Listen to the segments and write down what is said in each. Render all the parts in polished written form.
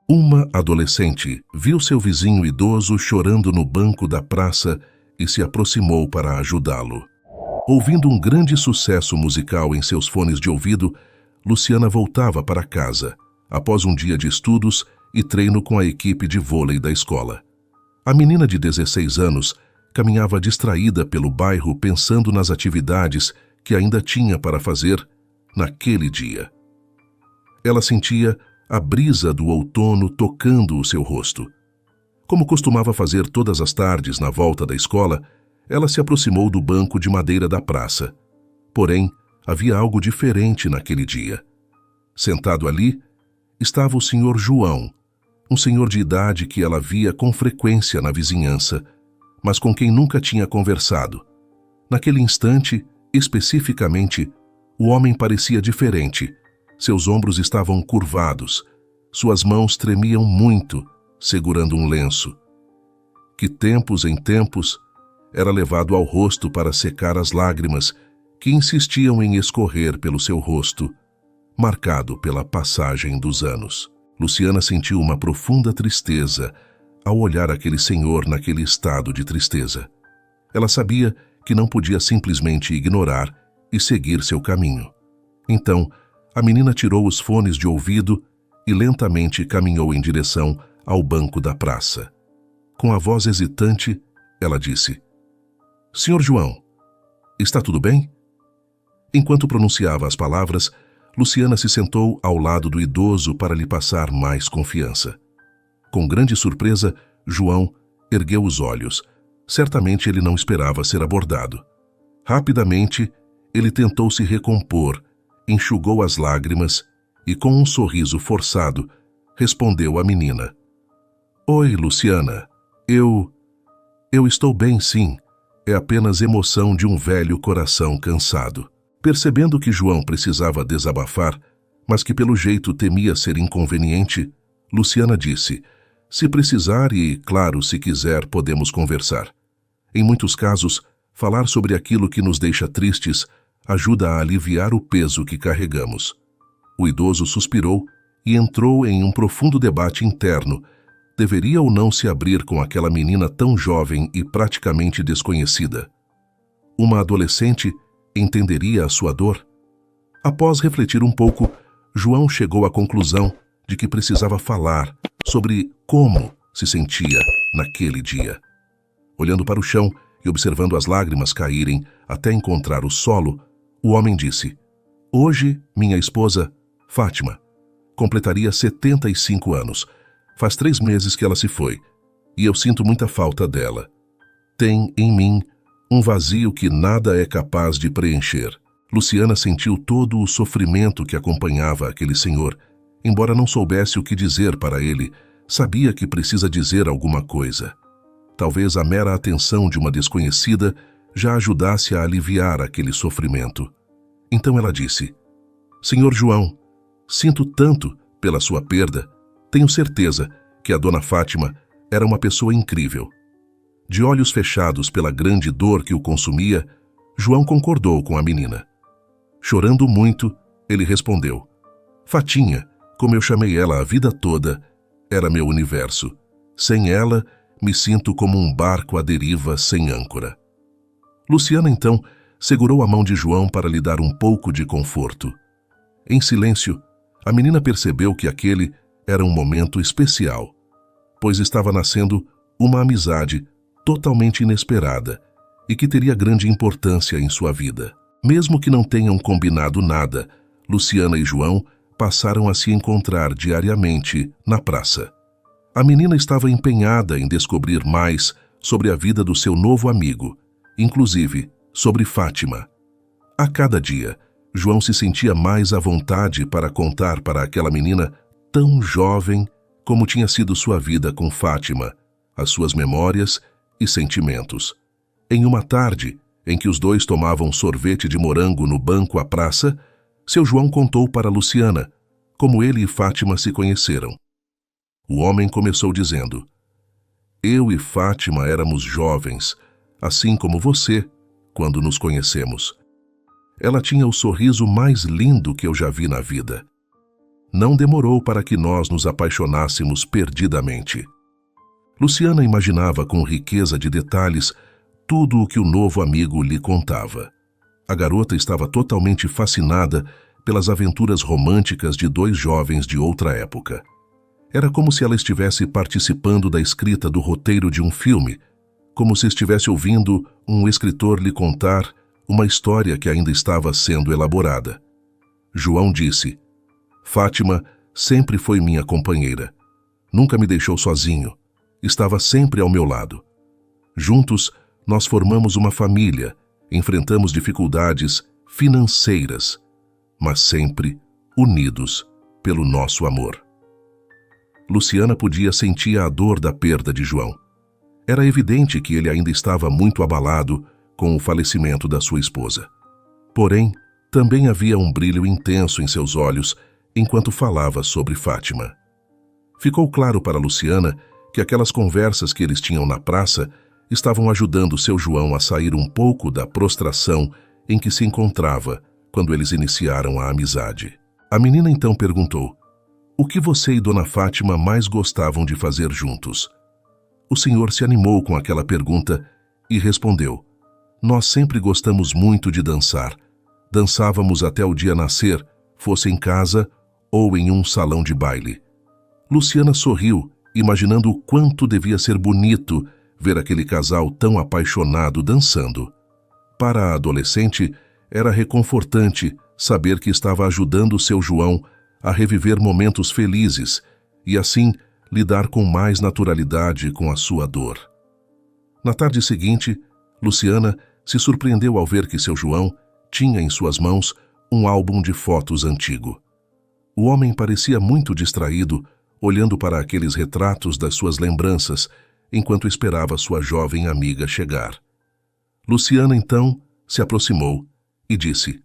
Uma adolescente viu seu vizinho idoso chorando no banco da praça e se aproximou para ajudá-lo. Ouvindo um grande sucesso musical em seus fones de ouvido, Luciana voltava para casa, após um dia de estudos e treino com a equipe de vôlei da escola. A menina de 16 anos caminhava distraída pelo bairro pensando nas atividades que ainda tinha para fazer naquele dia. Ela sentia a brisa do outono tocando o seu rosto. Como costumava fazer todas as tardes na volta da escola, ela se aproximou do banco de madeira da praça. Porém, havia algo diferente naquele dia. Sentado ali, estava o Sr. João, um senhor de idade que ela via com frequência na vizinhança, mas com quem nunca tinha conversado. Naquele instante, especificamente, o homem parecia diferente. Seus ombros estavam curvados, suas mãos tremiam muito, segurando um lenço, que tempos em tempos era levado ao rosto para secar as lágrimas que insistiam em escorrer pelo seu rosto, marcado pela passagem dos anos. Luciana sentiu uma profunda tristeza ao olhar aquele senhor naquele estado de tristeza. Ela sabia que não podia simplesmente ignorar e seguir seu caminho. Então, a menina tirou os fones de ouvido e lentamente caminhou em direção ao banco da praça. Com a voz hesitante, ela disse: "Senhor João, está tudo bem?" Enquanto pronunciava as palavras, Luciana se sentou ao lado do idoso para lhe passar mais confiança. Com grande surpresa, João ergueu os olhos. Certamente ele não esperava ser abordado. Rapidamente, ele tentou se recompor, enxugou as lágrimas e, com um sorriso forçado, respondeu à menina: "Oi, Luciana. Eu estou bem, sim. É apenas emoção de um velho coração cansado." Percebendo que João precisava desabafar, mas que pelo jeito temia ser inconveniente, Luciana disse: "Se precisar e, claro, se quiser, podemos conversar. Em muitos casos, falar sobre aquilo que nos deixa tristes ajuda a aliviar o peso que carregamos." O idoso suspirou e entrou em um profundo debate interno. Deveria ou não se abrir com aquela menina tão jovem e praticamente desconhecida? Uma adolescente entenderia a sua dor? Após refletir um pouco, João chegou à conclusão de que precisava falar sobre como se sentia naquele dia. Olhando para o chão e observando as lágrimas caírem até encontrar o solo, o homem disse: "Hoje, minha esposa, Fátima, completaria 75 anos. Faz 3 meses que ela se foi, e eu sinto muita falta dela. Tem em mim um vazio que nada é capaz de preencher." Luciana sentiu todo o sofrimento que acompanhava aquele senhor. Embora não soubesse o que dizer para ele, sabia que precisa dizer alguma coisa. Talvez a mera atenção de uma desconhecida já ajudasse a aliviar aquele sofrimento. Então ela disse: "Senhor João, sinto tanto pela sua perda. Tenho certeza que a dona Fátima era uma pessoa incrível." De olhos fechados pela grande dor que o consumia, João concordou com a menina. Chorando muito, ele respondeu: "Fatinha, como eu chamei ela a vida toda, era meu universo. Sem ela, me sinto como um barco à deriva sem âncora." Luciana, então, segurou a mão de João para lhe dar um pouco de conforto. Em silêncio, a menina percebeu que aquele era um momento especial, pois estava nascendo uma amizade totalmente inesperada e que teria grande importância em sua vida. Mesmo que não tenham combinado nada, Luciana e João passaram a se encontrar diariamente na praça. A menina estava empenhada em descobrir mais sobre a vida do seu novo amigo, inclusive sobre Fátima. A cada dia, João se sentia mais à vontade para contar para aquela menina tão jovem como tinha sido sua vida com Fátima, as suas memórias e sentimentos. Em uma tarde, em que os dois tomavam sorvete de morango no banco à praça, seu João contou para Luciana como ele e Fátima se conheceram. O homem começou dizendo: "Eu e Fátima éramos jovens, assim como você, quando nos conhecemos. Ela tinha o sorriso mais lindo que eu já vi na vida. não demorou para que nós nos apaixonássemos perdidamente. Luciana imaginava com riqueza de detalhes tudo o que o novo amigo lhe contava. A garota estava totalmente fascinada pelas aventuras românticas de dois jovens de outra época. Era como se ela estivesse participando da escrita do roteiro de um filme, como se estivesse ouvindo um escritor lhe contar uma história que ainda estava sendo elaborada. João disse: Fátima sempre foi minha companheira. Nunca me deixou sozinho. Estava sempre ao meu lado. Juntos, nós formamos uma família, enfrentamos dificuldades financeiras, mas sempre unidos pelo nosso amor. Luciana podia sentir a dor da perda de João. Era evidente que ele ainda estava muito abalado com o falecimento da sua esposa. Porém, também havia um brilho intenso em seus olhos enquanto falava sobre Fátima. Ficou claro para Luciana que aquelas conversas que eles tinham na praça estavam ajudando seu João a sair um pouco da prostração em que se encontrava quando eles iniciaram a amizade. A menina então perguntou: o que você e Dona Fátima mais gostavam de fazer juntos? O senhor se animou com aquela pergunta e respondeu: nós sempre gostamos muito de dançar. Dançávamos até o dia nascer, fosse em casa ou em um salão de baile. Luciana sorriu, imaginando o quanto devia ser bonito ver aquele casal tão apaixonado dançando. Para a adolescente, era reconfortante saber que estava ajudando seu João a reviver momentos felizes e, assim, lidar com mais naturalidade com a sua dor. Na tarde seguinte, Luciana se surpreendeu ao ver que seu João tinha em suas mãos um álbum de fotos antigo. O homem parecia muito distraído, olhando para aqueles retratos das suas lembranças, enquanto esperava sua jovem amiga chegar. Luciana, então, se aproximou e disse: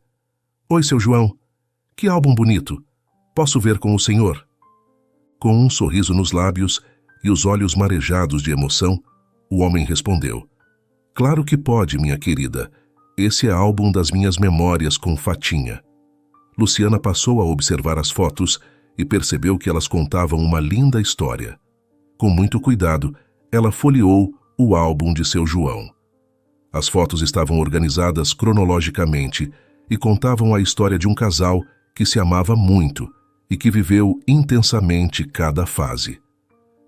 Oi, seu João. Que álbum bonito. Posso ver com o senhor? Com um sorriso nos lábios e os olhos marejados de emoção, o homem respondeu: Claro que pode, minha querida. Esse é álbum das minhas memórias com Fatinha. Luciana passou a observar as fotos e percebeu que elas contavam uma linda história. Com muito cuidado, ela folheou o álbum de seu João. As fotos estavam organizadas cronologicamente e contavam a história de um casal que se amava muito e que viveu intensamente cada fase.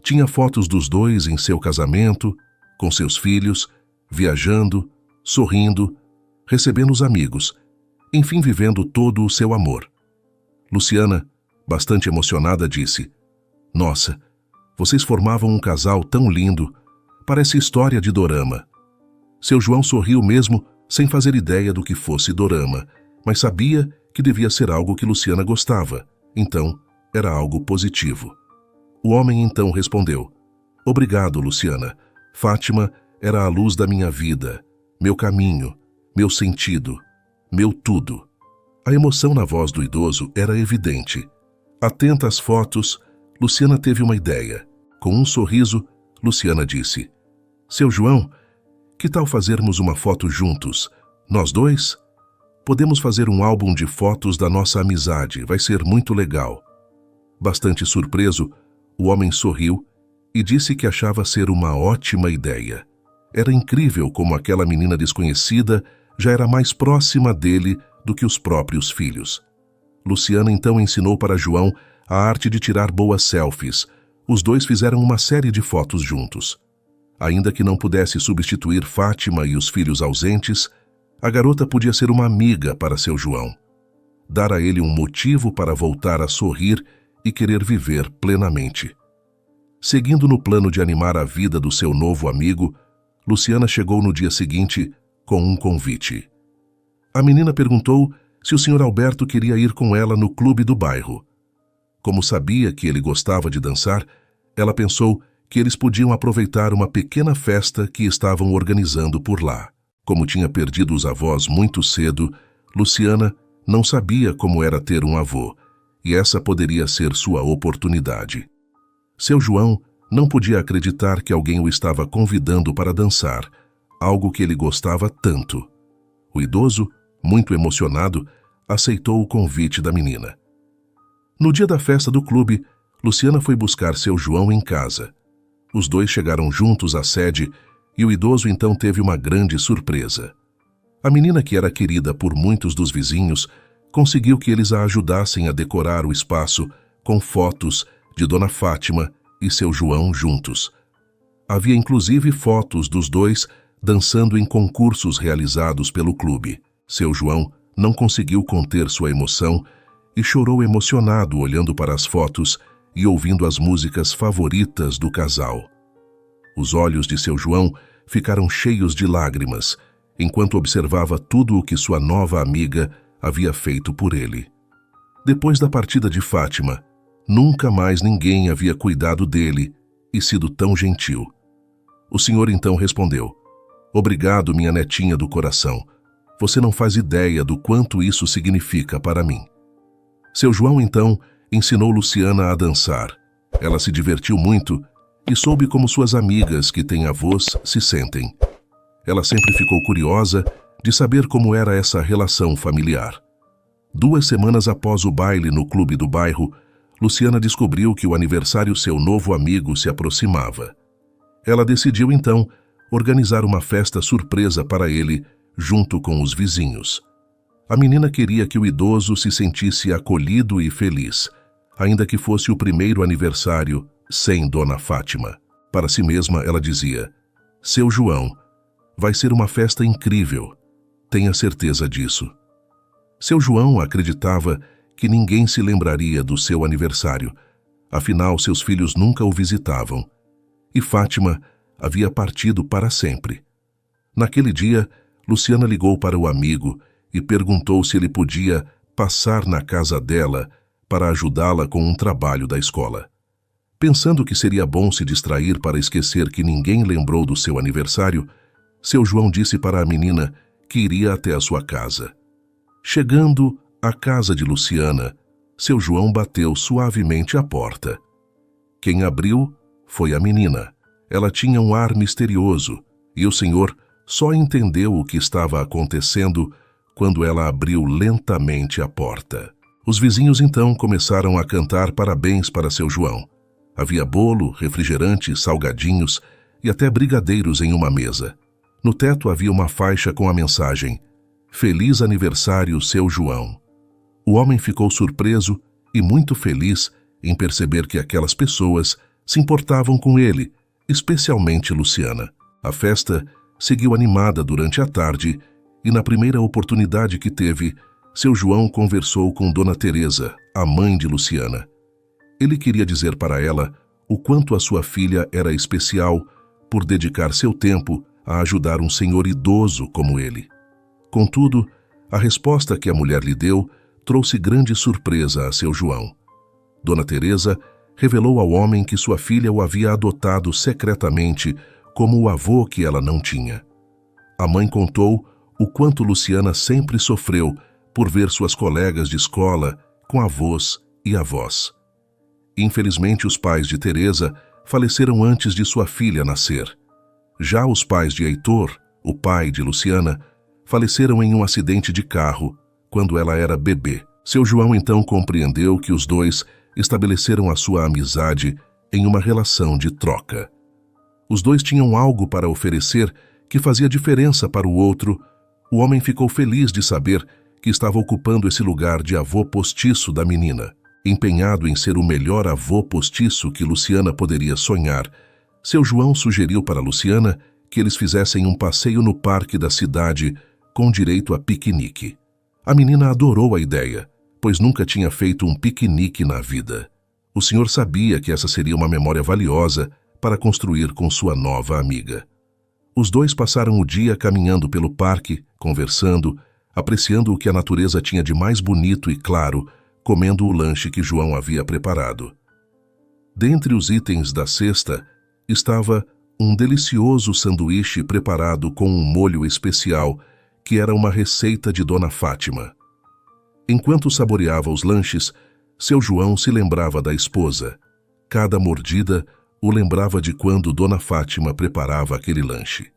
Tinha fotos dos dois em seu casamento, com seus filhos, viajando, sorrindo, recebendo os amigos, enfim, vivendo todo o seu amor. Luciana, bastante emocionada, disse: Nossa, vocês formavam um casal tão lindo, parece história de dorama. Seu João sorriu mesmo sem fazer ideia do que fosse dorama, mas sabia que devia ser algo que Luciana gostava, então era algo positivo. O homem então respondeu: Obrigado, Luciana. Fátima era a luz da minha vida, meu caminho, meu sentido, meu tudo. A emoção na voz do idoso era evidente. Atenta às fotos, Luciana teve uma ideia. Com um sorriso, Luciana disse: Seu João, que tal fazermos uma foto juntos? Nós dois? Podemos fazer um álbum de fotos da nossa amizade, vai ser muito legal. Bastante surpreso, o homem sorriu e disse que achava ser uma ótima ideia. Era incrível como aquela menina desconhecida já era mais próxima dele do que os próprios filhos. Luciana então ensinou para João a arte de tirar boas selfies. Os dois fizeram uma série de fotos juntos. Ainda que não pudesse substituir Fátima e os filhos ausentes, a garota podia ser uma amiga para seu João. Dar a ele um motivo para voltar a sorrir e querer viver plenamente. Seguindo no plano de animar a vida do seu novo amigo, Luciana chegou no dia seguinte com um convite. A menina perguntou se o Sr. Alberto queria ir com ela no clube do bairro. Como sabia que ele gostava de dançar, ela pensou que eles podiam aproveitar uma pequena festa que estavam organizando por lá. Como tinha perdido os avós muito cedo, Luciana não sabia como era ter um avô, e essa poderia ser sua oportunidade. Seu João não podia acreditar que alguém o estava convidando para dançar, algo que ele gostava tanto. O idoso, muito emocionado, aceitou o convite da menina. No dia da festa do clube, Luciana foi buscar seu João em casa. Os dois chegaram juntos à sede e o idoso então teve uma grande surpresa. A menina, que era querida por muitos dos vizinhos, conseguiu que eles a ajudassem a decorar o espaço com fotos de Dona Fátima e seu João juntos. Havia inclusive fotos dos dois dançando em concursos realizados pelo clube. Seu João não conseguiu conter sua emoção e chorou emocionado olhando para as fotos e ouvindo as músicas favoritas do casal. Os olhos de seu João ficaram cheios de lágrimas enquanto observava tudo o que sua nova amiga havia feito por ele. Depois da partida de Fátima, nunca mais ninguém havia cuidado dele e sido tão gentil. O senhor então respondeu: "Obrigado, minha netinha do coração. Você não faz ideia do quanto isso significa para mim." Seu João então ensinou Luciana a dançar. Ela se divertiu muito e soube como suas amigas que têm avós se sentem. Ela sempre ficou curiosa de saber como era essa relação familiar. 2 semanas após o baile no clube do bairro, Luciana descobriu que o aniversário seu novo amigo se aproximava. Ela decidiu então organizar uma festa surpresa para ele junto com os vizinhos. A menina queria que o idoso se sentisse acolhido e feliz, ainda que fosse o primeiro aniversário sem Dona Fátima. Para si mesma, ela dizia: "Seu João, vai ser uma festa incrível. Tenha certeza disso." Seu João acreditava que ninguém se lembraria do seu aniversário, afinal seus filhos nunca o visitavam. E Fátima havia partido para sempre. Naquele dia, Luciana ligou para o amigo e perguntou se ele podia passar na casa dela para ajudá-la com um trabalho da escola. Pensando que seria bom se distrair para esquecer que ninguém lembrou do seu aniversário, seu João disse para a menina que iria até a sua casa. Chegando à casa de Luciana, seu João bateu suavemente à porta. Quem abriu foi a menina. Ela tinha um ar misterioso e o senhor só entendeu o que estava acontecendo quando ela abriu lentamente a porta. Os vizinhos então começaram a cantar parabéns para seu João. Havia bolo, refrigerante, salgadinhos e até brigadeiros em uma mesa. No teto havia uma faixa com a mensagem: "Feliz aniversário, seu João." O homem ficou surpreso e muito feliz em perceber que aquelas pessoas se importavam com ele, especialmente Luciana. A festa seguiu animada durante a tarde e, na primeira oportunidade que teve, seu João conversou com Dona Teresa, a mãe de Luciana. Ele queria dizer para ela o quanto a sua filha era especial por dedicar seu tempo a ajudar um senhor idoso como ele. Contudo, a resposta que a mulher lhe deu trouxe grande surpresa a seu João. Dona Teresa revelou ao homem que sua filha o havia adotado secretamente como o avô que ela não tinha. A mãe contou o quanto Luciana sempre sofreu por ver suas colegas de escola com avós e avós. Infelizmente, os pais de Teresa faleceram antes de sua filha nascer. Já os pais de Heitor, o pai de Luciana, faleceram em um acidente de carro quando ela era bebê. Seu João então compreendeu que os dois estabeleceram a sua amizade em uma relação de troca. Os dois tinham algo para oferecer que fazia diferença para o outro. O homem ficou feliz de saber que estava ocupando esse lugar de avô postiço da menina. Empenhado em ser o melhor avô postiço que Luciana poderia sonhar, seu João sugeriu para Luciana que eles fizessem um passeio no parque da cidade com direito a piquenique. A menina adorou a ideia, pois nunca tinha feito um piquenique na vida. O senhor sabia que essa seria uma memória valiosa para construir com sua nova amiga. Os dois passaram o dia caminhando pelo parque, conversando, apreciando o que a natureza tinha de mais bonito e claro, comendo o lanche que João havia preparado. Dentre os itens da cesta estava um delicioso sanduíche preparado com um molho especial que era uma receita de Dona Fátima. Enquanto saboreava os lanches, seu João se lembrava da esposa. Cada mordida o lembrava de quando Dona Fátima preparava aquele lanche.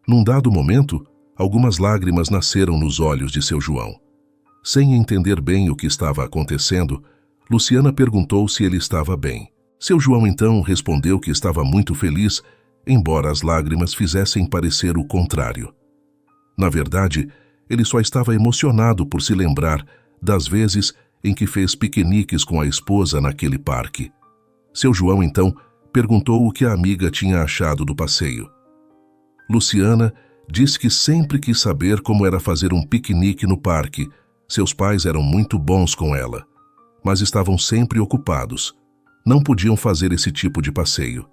Num dado momento, algumas lágrimas nasceram nos olhos de seu João. Sem entender bem o que estava acontecendo, Luciana perguntou se ele estava bem. Seu João então respondeu que estava muito feliz, embora as lágrimas fizessem parecer o contrário. Na verdade, ele só estava emocionado por se lembrar das vezes em que fez piqueniques com a esposa naquele parque. Seu João então perguntou o que a amiga tinha achado do passeio. Luciana disse que sempre quis saber como era fazer um piquenique no parque. Seus pais eram muito bons com ela, mas estavam sempre ocupados. Não podiam fazer esse tipo de passeio.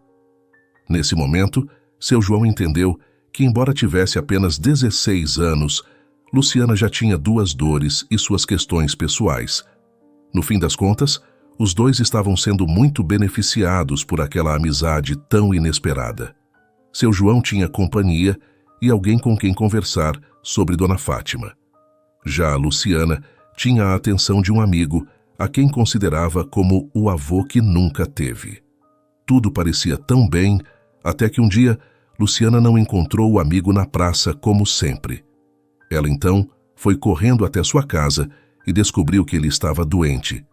Nesse momento, seu João entendeu que, embora tivesse apenas 16 anos, Luciana já tinha 2 dores e suas questões pessoais. No fim das contas, os dois estavam sendo muito beneficiados por aquela amizade tão inesperada. Seu João tinha companhia e alguém com quem conversar sobre Dona Fátima. Já a Luciana tinha a atenção de um amigo, a quem considerava como o avô que nunca teve. Tudo parecia tão bem, até que um dia Luciana não encontrou o amigo na praça como sempre. Ela então foi correndo até sua casa e descobriu que ele estava doente.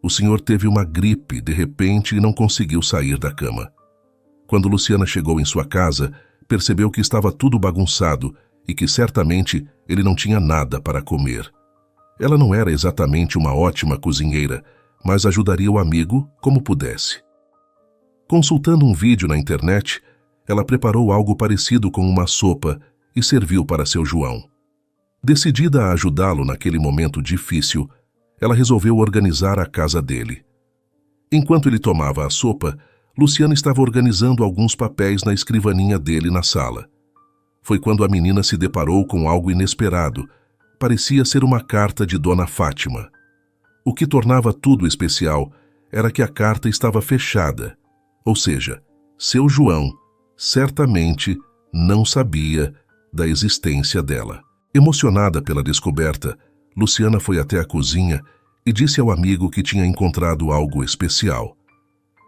O senhor teve uma gripe de repente e não conseguiu sair da cama. Quando Luciana chegou em sua casa, percebeu que estava tudo bagunçado e que certamente ele não tinha nada para comer. Ela não era exatamente uma ótima cozinheira, mas ajudaria o amigo como pudesse. Consultando um vídeo na internet, ela preparou algo parecido com uma sopa e serviu para seu João. Decidida a ajudá-lo naquele momento difícil, ela resolveu organizar a casa dele. Enquanto ele tomava a sopa, Luciana estava organizando alguns papéis na escrivaninha dele na sala. Foi quando a menina se deparou com algo inesperado. Parecia ser uma carta de Dona Fátima. O que tornava tudo especial era que a carta estava fechada, ou seja, seu João certamente não sabia da existência dela. Emocionada pela descoberta, Luciana foi até a cozinha e disse ao amigo que tinha encontrado algo especial.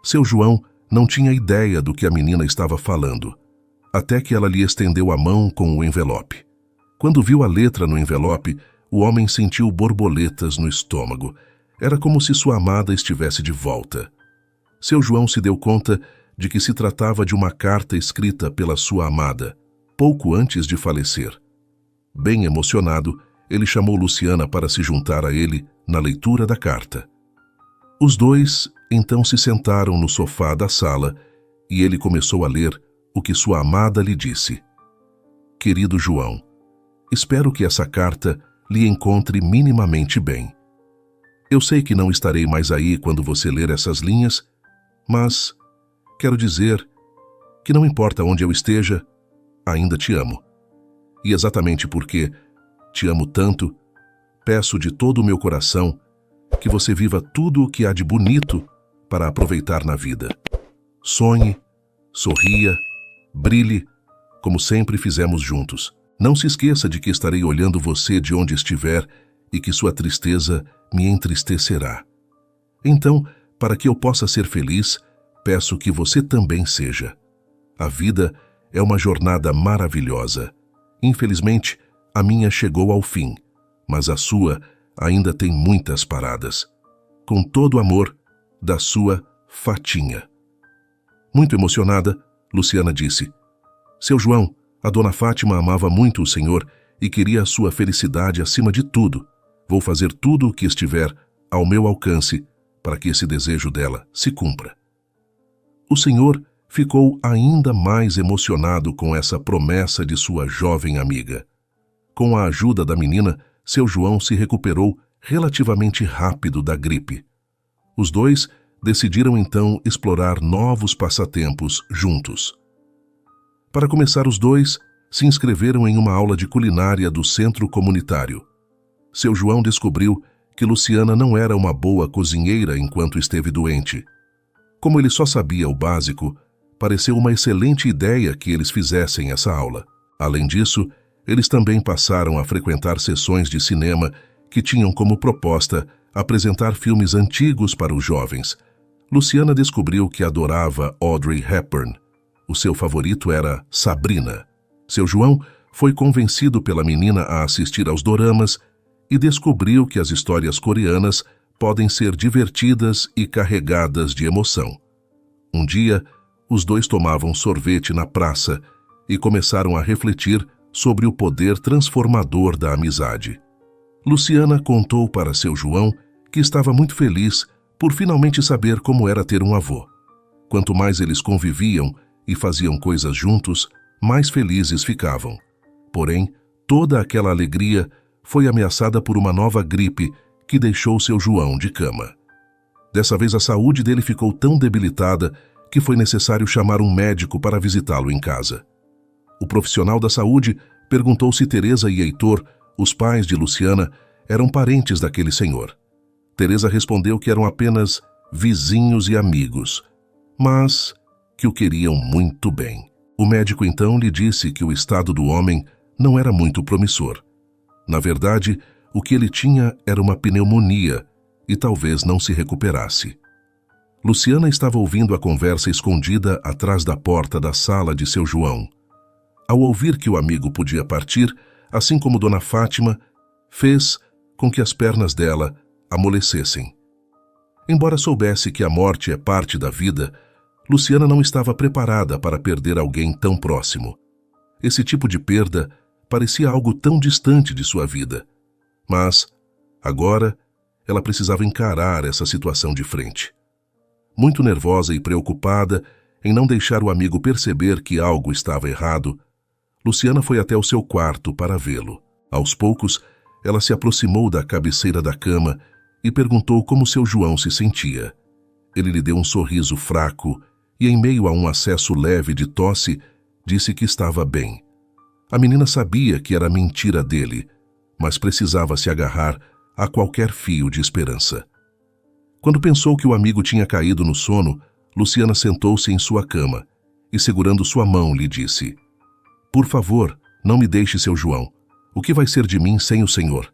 Seu João não tinha ideia do que a menina estava falando, até que ela lhe estendeu a mão com o envelope. Quando viu a letra no envelope, o homem sentiu borboletas no estômago. Era como se sua amada estivesse de volta. Seu João se deu conta de que se tratava de uma carta escrita pela sua amada, pouco antes de falecer. Bem emocionado, ele chamou Luciana para se juntar a ele na leitura da carta. Os dois então se sentaram no sofá da sala e ele começou a ler o que sua amada lhe disse. Querido João, espero que essa carta lhe encontre minimamente bem. Eu sei que não estarei mais aí quando você ler essas linhas, mas quero dizer que não importa onde eu esteja, ainda te amo. E exatamente porque te amo tanto, peço de todo o meu coração que você viva tudo o que há de bonito para aproveitar na vida. Sonhe, sorria, brilhe, como sempre fizemos juntos. Não se esqueça de que estarei olhando você de onde estiver e que sua tristeza me entristecerá. Então, para que eu possa ser feliz, peço que você também seja. A vida é uma jornada maravilhosa. Infelizmente, a minha chegou ao fim, mas a sua ainda tem muitas paradas. Com todo amor, da sua Fatinha. Muito emocionada, Luciana disse: Seu João, a Dona Fátima amava muito o senhor e queria a sua felicidade acima de tudo. Vou fazer tudo o que estiver ao meu alcance para que esse desejo dela se cumpra. O senhor ficou ainda mais emocionado com essa promessa de sua jovem amiga. Com a ajuda da menina, seu João se recuperou relativamente rápido da gripe. Os dois decidiram então explorar novos passatempos juntos. Para começar, os dois se inscreveram em uma aula de culinária do centro comunitário. Seu João descobriu que Luciana não era uma boa cozinheira enquanto esteve doente. Como ele só sabia o básico, pareceu uma excelente ideia que eles fizessem essa aula. Além disso, eles também passaram a frequentar sessões de cinema que tinham como proposta apresentar filmes antigos para os jovens. Luciana descobriu que adorava Audrey Hepburn. O seu favorito era Sabrina. Seu João foi convencido pela menina a assistir aos doramas e descobriu que as histórias coreanas podem ser divertidas e carregadas de emoção. Um dia, os dois tomavam sorvete na praça e começaram a refletir sobre o poder transformador da amizade. Luciana contou para seu João que estava muito feliz por finalmente saber como era ter um avô. Quanto mais eles conviviam e faziam coisas juntos, mais felizes ficavam. Porém, toda aquela alegria foi ameaçada por uma nova gripe que deixou seu João de cama. Dessa vez a saúde dele ficou tão debilitada que foi necessário chamar um médico para visitá-lo em casa. O profissional da saúde perguntou se Teresa e Heitor, os pais de Luciana, eram parentes daquele senhor. Teresa respondeu que eram apenas vizinhos e amigos, mas que o queriam muito bem. O médico então lhe disse que o estado do homem não era muito promissor. Na verdade, o que ele tinha era uma pneumonia e talvez não se recuperasse. Luciana estava ouvindo a conversa escondida atrás da porta da sala de seu João. Ao ouvir que o amigo podia partir, assim como Dona Fátima, fez com que as pernas dela amolecessem. Embora soubesse que a morte é parte da vida, Luciana não estava preparada para perder alguém tão próximo. Esse tipo de perda parecia algo tão distante de sua vida. Mas, agora, ela precisava encarar essa situação de frente. Muito nervosa e preocupada em não deixar o amigo perceber que algo estava errado, Luciana foi até o seu quarto para vê-lo. Aos poucos, ela se aproximou da cabeceira da cama e perguntou como seu João se sentia. Ele lhe deu um sorriso fraco e, em meio a um acesso leve de tosse, disse que estava bem. A menina sabia que era mentira dele, mas precisava se agarrar a qualquer fio de esperança. Quando pensou que o amigo tinha caído no sono, Luciana sentou-se em sua cama e, segurando sua mão, lhe disse: "Por favor, não me deixe, seu João. O que vai ser de mim sem o senhor?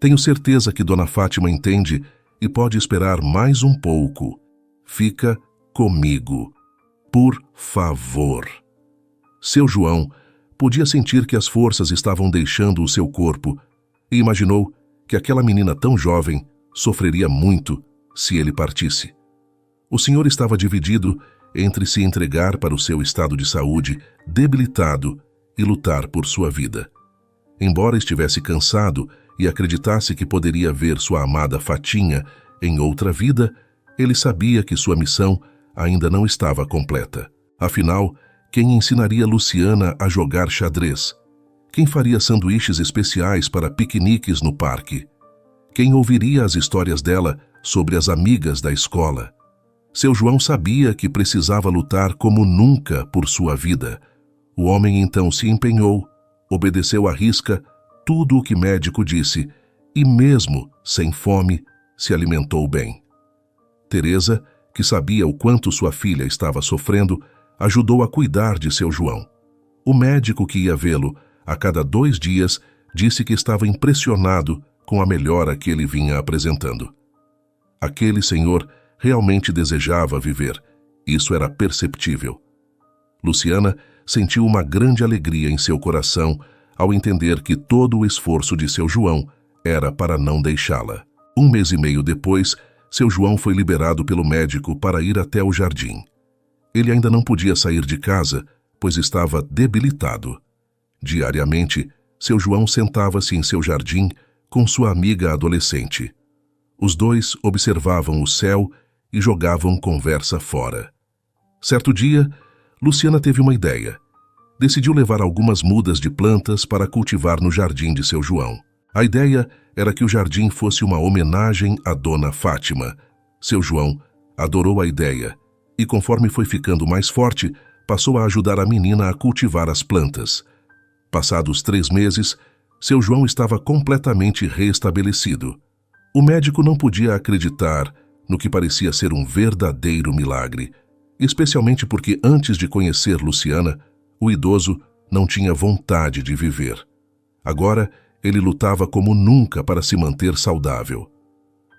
Tenho certeza que Dona Fátima entende e pode esperar mais um pouco. Fica comigo. Por favor." Seu João podia sentir que as forças estavam deixando o seu corpo e imaginou que aquela menina tão jovem sofreria muito se ele partisse. O senhor estava dividido entre se entregar para o seu estado de saúde debilitado e lutar por sua vida. Embora estivesse cansado e acreditasse que poderia ver sua amada Fatinha em outra vida, ele sabia que sua missão ainda não estava completa. Afinal, quem ensinaria Luciana a jogar xadrez? Quem faria sanduíches especiais para piqueniques no parque? Quem ouviria as histórias dela sobre as amigas da escola? Seu João sabia que precisava lutar como nunca por sua vida. O homem então se empenhou, obedeceu à risca tudo o que médico disse e, mesmo sem fome, se alimentou bem. Teresa, que sabia o quanto sua filha estava sofrendo, ajudou a cuidar de seu João. O médico que ia vê-lo a cada 2 dias disse que estava impressionado com a melhora que ele vinha apresentando. Aquele senhor realmente desejava viver, isso era perceptível. Luciana sentiu uma grande alegria em seu coração ao entender que todo o esforço de seu João era para não deixá-la. 1 mês e meio depois, seu João foi liberado pelo médico para ir até o jardim. Ele ainda não podia sair de casa, pois estava debilitado. Diariamente, seu João sentava-se em seu jardim com sua amiga adolescente. Os dois observavam o céu e jogavam conversa fora. Certo dia, Luciana teve uma ideia. Decidiu levar algumas mudas de plantas para cultivar no jardim de seu João. A ideia era que o jardim fosse uma homenagem à Dona Fátima. Seu João adorou a ideia e, conforme foi ficando mais forte, passou a ajudar a menina a cultivar as plantas. Passados 3 meses, seu João estava completamente restabelecido. O médico não podia acreditar no que parecia ser um verdadeiro milagre, especialmente porque antes de conhecer Luciana, o idoso não tinha vontade de viver. Agora, ele lutava como nunca para se manter saudável.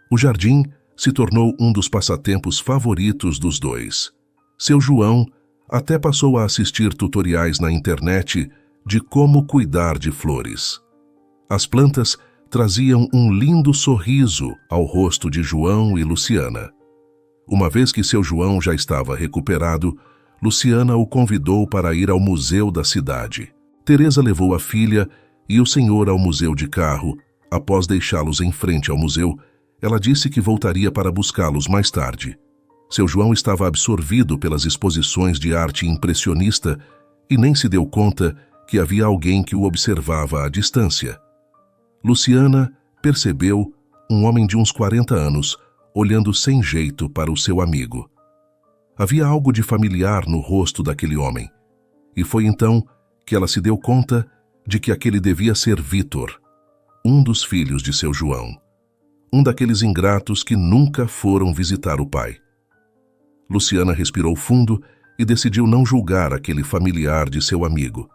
O jardim se tornou um dos passatempos favoritos dos dois. Seu João até passou a assistir tutoriais na internet de como cuidar de flores. As plantas traziam um lindo sorriso ao rosto de João e Luciana. Uma vez que seu João já estava recuperado, Luciana o convidou para ir ao museu da cidade. Teresa levou a filha e o senhor ao museu de carro. Após deixá-los em frente ao museu, ela disse que voltaria para buscá-los mais tarde. Seu João estava absorvido pelas exposições de arte impressionista e nem se deu conta que havia alguém que o observava à distância. Luciana percebeu um homem de uns 40 anos, olhando sem jeito para o seu amigo. Havia algo de familiar no rosto daquele homem, e foi então que ela se deu conta de que aquele devia ser Vítor, um dos filhos de seu João, um daqueles ingratos que nunca foram visitar o pai. Luciana respirou fundo e decidiu não julgar aquele familiar de seu amigo.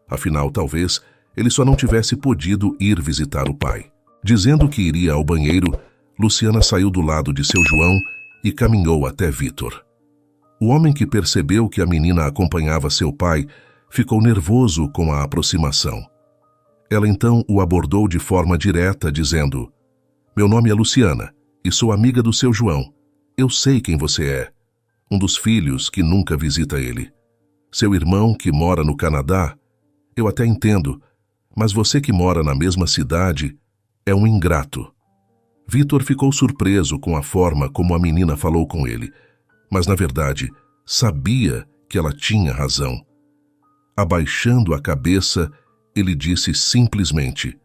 Afinal, talvez ele só não tivesse podido ir visitar o pai. Dizendo que iria ao banheiro, Luciana saiu do lado de seu João e caminhou até Vítor. O homem, que percebeu que a menina acompanhava seu pai, ficou nervoso com a aproximação. Ela então o abordou de forma direta, dizendo: "Meu nome é Luciana e sou amiga do seu João. Eu sei quem você é. Um dos filhos que nunca visita ele. Seu irmão que mora no Canadá, eu até entendo, mas você que mora na mesma cidade é um ingrato." Vítor ficou surpreso com a forma como a menina falou com ele, mas na verdade sabia que ela tinha razão. Abaixando a cabeça, ele disse simplesmente: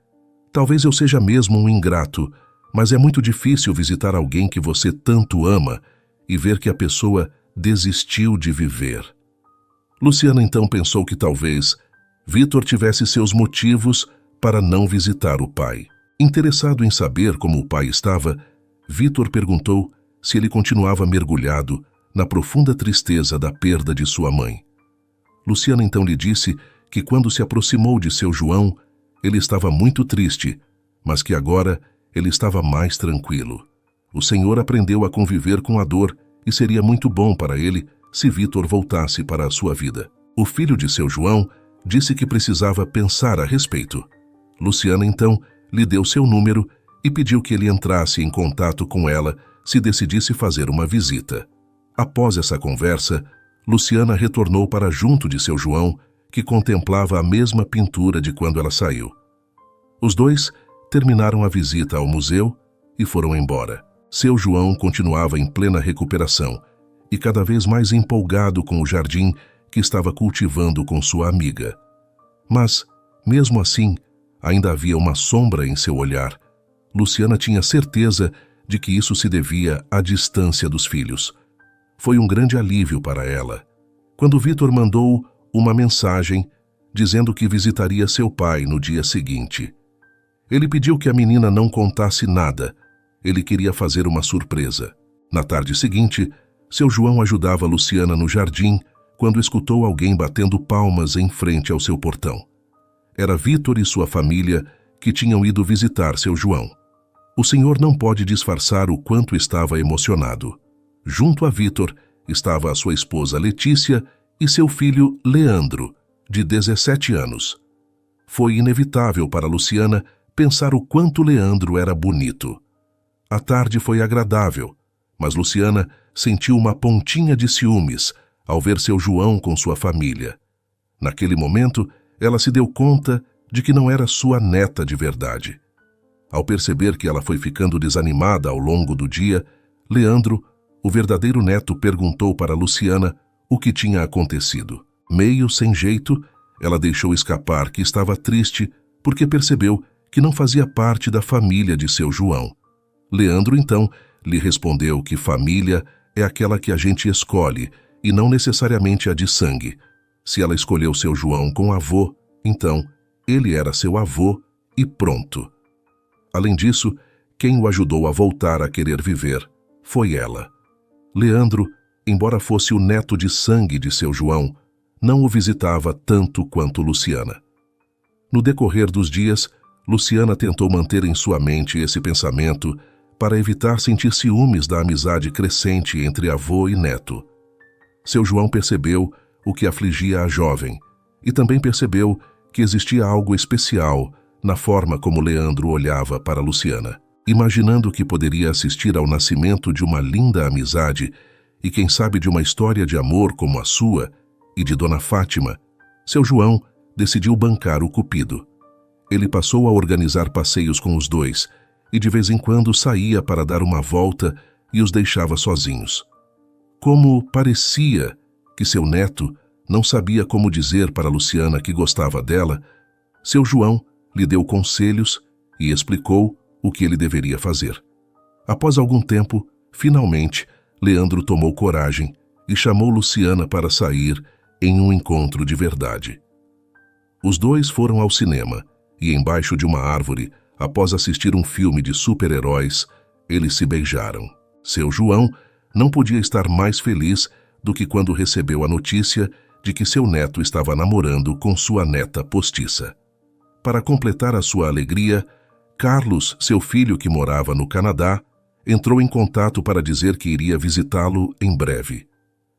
"Talvez eu seja mesmo um ingrato, mas é muito difícil visitar alguém que você tanto ama e ver que a pessoa desistiu de viver." Luciana então pensou que talvez Vítor tivesse seus motivos para não visitar o pai. Interessado em saber como o pai estava, Vítor perguntou se ele continuava mergulhado na profunda tristeza da perda de sua mãe. Luciana então lhe disse que quando se aproximou de seu João, ele estava muito triste, mas que agora ele estava mais tranquilo. O Senhor aprendeu a conviver com a dor e seria muito bom para ele se Vítor voltasse para a sua vida. O filho de seu João disse que precisava pensar a respeito. Luciana então lhe deu seu número e pediu que ele entrasse em contato com ela se decidisse fazer uma visita. Após essa conversa, Luciana retornou para junto de seu João, que contemplava a mesma pintura de quando ela saiu. Os dois terminaram a visita ao museu e foram embora. Seu João continuava em plena recuperação e cada vez mais empolgado com o jardim que estava cultivando com sua amiga. Mas, mesmo assim, ainda havia uma sombra em seu olhar. Luciana tinha certeza de que isso se devia à distância dos filhos. Foi um grande alívio para ela quando Vítor mandou uma mensagem dizendo que visitaria seu pai no dia seguinte. Ele pediu que a menina não contasse nada. Ele queria fazer uma surpresa. Na tarde seguinte, seu João ajudava Luciana no jardim quando escutou alguém batendo palmas em frente ao seu portão. Era Vítor e sua família que tinham ido visitar seu João. O senhor não pode disfarçar o quanto estava emocionado. Junto a Vítor estava a sua esposa Letícia e seu filho Leandro, de 17 anos. Foi inevitável para Luciana pensar o quanto Leandro era bonito. A tarde foi agradável, mas Luciana sentiu uma pontinha de ciúmes ao ver seu João com sua família. Naquele momento, ela se deu conta de que não era sua neta de verdade. Ao perceber que ela foi ficando desanimada ao longo do dia, Leandro, o verdadeiro neto, perguntou para Luciana o que tinha acontecido. Meio sem jeito, ela deixou escapar que estava triste porque percebeu que não fazia parte da família de seu João. Leandro, então, lhe respondeu que família é aquela que a gente escolhe e não necessariamente a de sangue. Se ela escolheu seu João com avô, então ele era seu avô e pronto. Além disso, quem o ajudou a voltar a querer viver foi ela. Leandro, embora fosse o neto de sangue de seu João, não o visitava tanto quanto Luciana. No decorrer dos dias, Luciana tentou manter em sua mente esse pensamento para evitar sentir ciúmes da amizade crescente entre avô e neto. Seu João percebeu o que afligia a jovem e também percebeu que existia algo especial na forma como Leandro olhava para Luciana, imaginando que poderia assistir ao nascimento de uma linda amizade e quem sabe de uma história de amor como a sua e de Dona Fátima. Seu João decidiu bancar o Cupido. Ele passou a organizar passeios com os dois e de vez em quando saía para dar uma volta e os deixava sozinhos. Como parecia que seu neto não sabia como dizer para Luciana que gostava dela, seu João lhe deu conselhos e explicou o que ele deveria fazer. Após algum tempo, finalmente, Leandro tomou coragem e chamou Luciana para sair em um encontro de verdade. Os dois foram ao cinema e, embaixo de uma árvore, após assistir um filme de super-heróis, eles se beijaram. Seu João não podia estar mais feliz do que quando recebeu a notícia de que seu neto estava namorando com sua neta postiça. Para completar a sua alegria, Carlos, seu filho que morava no Canadá, entrou em contato para dizer que iria visitá-lo em breve.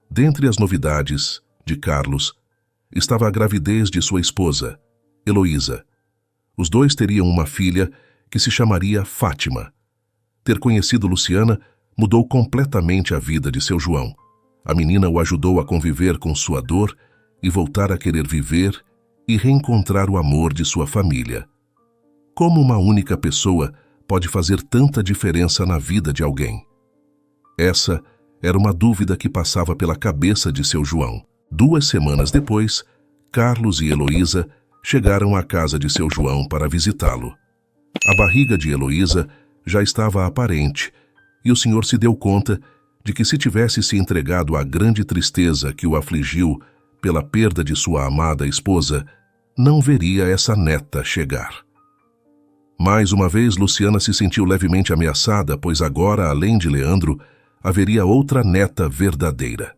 Dentre as novidades de Carlos, estava a gravidez de sua esposa, Heloísa. Os dois teriam uma filha que se chamaria Fátima. Ter conhecido Luciana mudou completamente a vida de seu João. A menina o ajudou a conviver com sua dor e voltar a querer viver e reencontrar o amor de sua família. Como uma única pessoa pode fazer tanta diferença na vida de alguém? Essa era uma dúvida que passava pela cabeça de seu João. 2 semanas depois, Carlos e Heloísa chegaram à casa de seu João para visitá-lo. A barriga de Heloísa já estava aparente e o senhor se deu conta de que se tivesse se entregado à grande tristeza que o afligiu pela perda de sua amada esposa, não veria essa neta chegar. Mais uma vez, Luciana se sentiu levemente ameaçada, pois agora, além de Leandro, haveria outra neta verdadeira.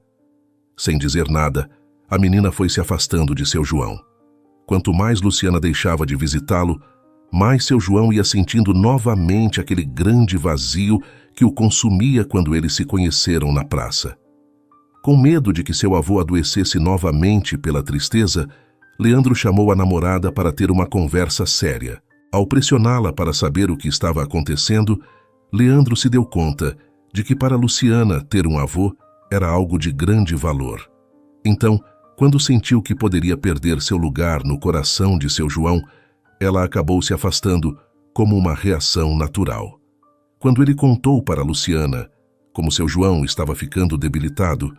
Sem dizer nada, a menina foi se afastando de seu João. Quanto mais Luciana deixava de visitá-lo, mais seu João ia sentindo novamente aquele grande vazio que o consumia quando eles se conheceram na praça. Com medo de que seu avô adoecesse novamente pela tristeza, Leandro chamou a namorada para ter uma conversa séria. Ao pressioná-la para saber o que estava acontecendo, Leandro se deu conta de que para Luciana ter um avô era algo de grande valor. Então, quando sentiu que poderia perder seu lugar no coração de seu João, ela acabou se afastando como uma reação natural. Quando ele contou para Luciana como seu João estava ficando debilitado,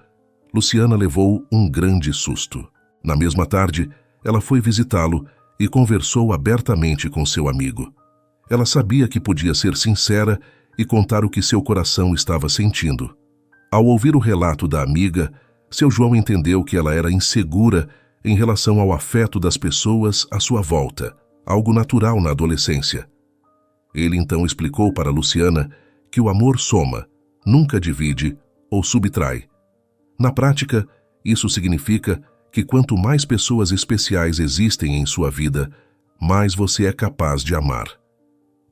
Luciana levou um grande susto. Na mesma tarde, ela foi visitá-lo e conversou abertamente com seu amigo. Ela sabia que podia ser sincera e contar o que seu coração estava sentindo. Ao ouvir o relato da amiga, seu João entendeu que ela era insegura em relação ao afeto das pessoas à sua volta, algo natural na adolescência. Ele então explicou para Luciana que o amor soma, nunca divide ou subtrai. Na prática, isso significa que quanto mais pessoas especiais existem em sua vida, mais você é capaz de amar.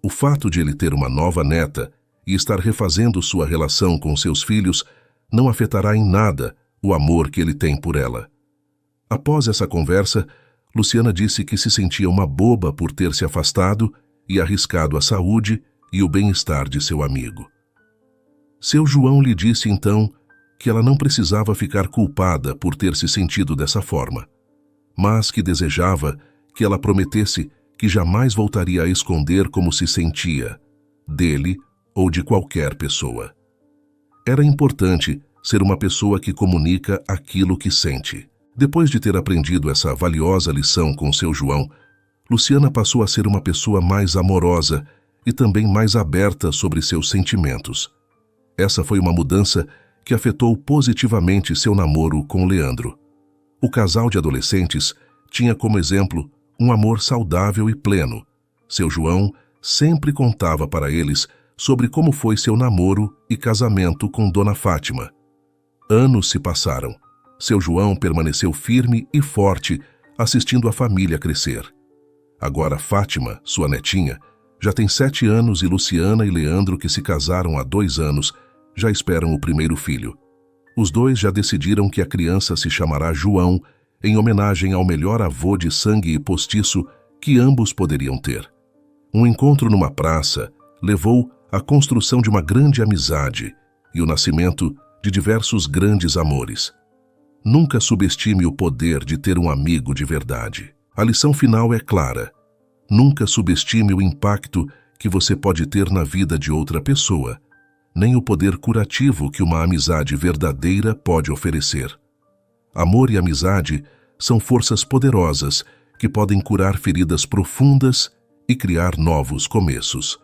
O fato de ele ter uma nova neta e estar refazendo sua relação com seus filhos não afetará em nada o amor que ele tem por ela. Após essa conversa, Luciana disse que se sentia uma boba por ter se afastado e arriscado a saúde e o bem-estar de seu amigo. Seu João lhe disse então que ela não precisava ficar culpada por ter se sentido dessa forma, mas que desejava que ela prometesse que jamais voltaria a esconder como se sentia, dele ou de qualquer pessoa. Era importante ser uma pessoa que comunica aquilo que sente. Depois de ter aprendido essa valiosa lição com seu João, Luciana passou a ser uma pessoa mais amorosa e também mais aberta sobre seus sentimentos. Essa foi uma mudança que afetou positivamente seu namoro com Leandro. O casal de adolescentes tinha como exemplo um amor saudável e pleno. Seu João sempre contava para eles sobre como foi seu namoro e casamento com Dona Fátima. Anos se passaram. Seu João permaneceu firme e forte, assistindo a família crescer. Agora Fátima, sua netinha, já tem 7 anos e Luciana e Leandro, que se casaram há 2 anos, já esperam o primeiro filho. Os dois já decidiram que a criança se chamará João, em homenagem ao melhor avô de sangue e postiço que ambos poderiam ter. Um encontro numa praça levou à construção de uma grande amizade e o nascimento de diversos grandes amores. Nunca subestime o poder de ter um amigo de verdade. A lição final é clara. Nunca subestime o impacto que você pode ter na vida de outra pessoa, nem o poder curativo que uma amizade verdadeira pode oferecer. Amor e amizade são forças poderosas que podem curar feridas profundas e criar novos começos.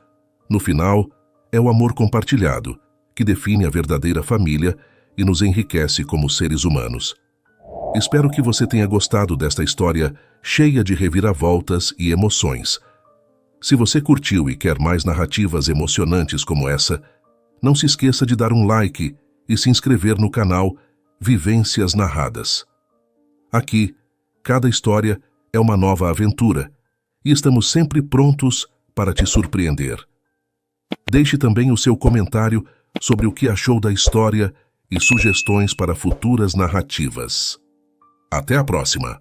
No final, é o amor compartilhado que define a verdadeira família e nos enriquece como seres humanos. Espero que você tenha gostado desta história cheia de reviravoltas e emoções. Se você curtiu e quer mais narrativas emocionantes como essa, não se esqueça de dar um like e se inscrever no canal Vivências Narradas. Aqui, cada história é uma nova aventura e estamos sempre prontos para te surpreender. Deixe também o seu comentário sobre o que achou da história e sugestões para futuras narrativas. Até a próxima!